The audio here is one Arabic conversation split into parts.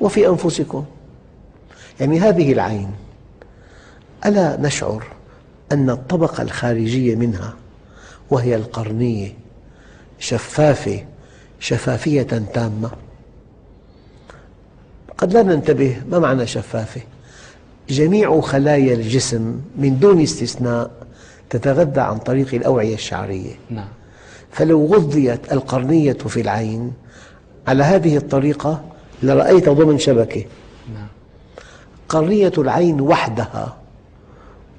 وفي أنفسكم. يعني هذه العين ألا نشعر أن الطبقة الخارجية منها وهي القرنية شفافة شفافية تامة؟ قد لا ننتبه ما معنى شفافة. جميع خلايا الجسم من دون استثناء تتغذى عن طريق الأوعية الشعرية. نعم. فلو غذيت القرنية في العين على هذه الطريقة لرأيت ضمن شبكة. نعم. قرنية العين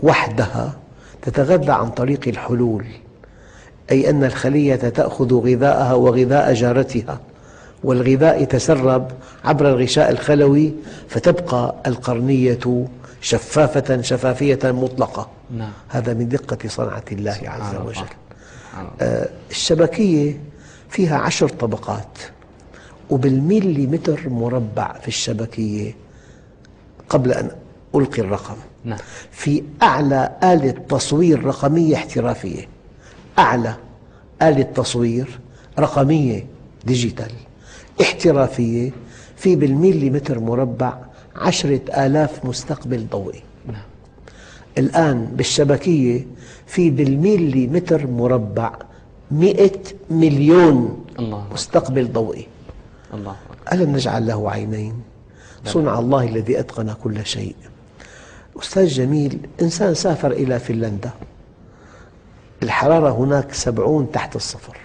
وحدها تتغذى عن طريق الحلول، أي أن الخلية تأخذ غذاءها وغذاء جارتها، والغذاء يتسرب عبر الغشاء الخلوي، فتبقى القرنية شفافة شفافية مطلقة. نعم. هذا من دقة صنعة الله عز وجل. سبحان الشبكية فيها 10 طبقات، وبالمليمتر مربع في الشبكية قبل أن ألقي الرقم. نعم. في أعلى آلة تصوير رقمية احترافية، أعلى آلة تصوير رقمية ديجيتال احترافية، في بالمليمتر مربع 10,000 مستقبل ضوئي. نعم. الآن بالشبكية في بالمليمتر مربع 100 مليون الله مستقبل ضوئي. الله. ألم نجعل له عينين؟ صنع الله الذي أتقن كل شيء. أستاذ جميل، إنسان سافر إلى فنلندا، الحرارة هناك 70 تحت الصفر،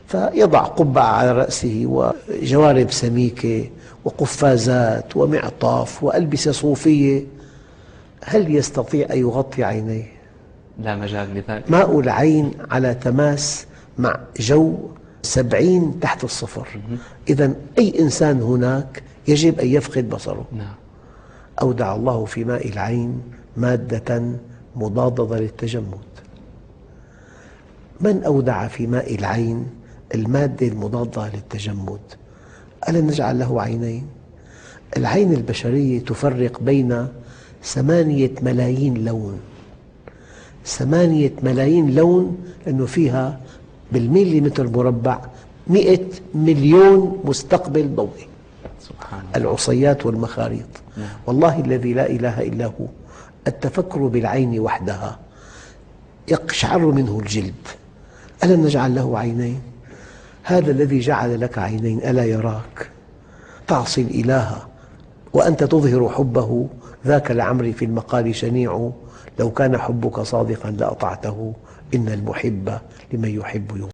فيضع قبعة على رأسه وجوارب سميكة وقفازات ومعطاف وألبسة صوفية، هل يستطيع أن يغطي عينيه؟ لا مجال لذلك. ماء العين على تماس مع جو 70 تحت الصفر. إذن أي إنسان هناك يجب أن يفقد بصره. نعم. أودع الله في ماء العين مادة مضادة للتجمد. من أودع في ماء العين المادة المضادة للتجمد؟ ألم نجعل له عينين؟ العين البشرية تفرق بين 8 ملايين لون، 8 ملايين لون، لأنه فيها بالمليمتر مربع 100 مليون مستقبل ضوئي. سبحان الله. العصيات والمخاريط. والله الذي لا إله إلا هو، التفكر بالعين وحدها يقشعر منه الجلد. ألم نجعل له عينين؟ هذا الذي جعل لك عينين ألا يراك؟ تعصي الإله وأنت تظهر حبه، ذاك لعمري في المقال شنيع، لو كان حبك صادقا لأطعته، إن المحب لمن يحب يطيع.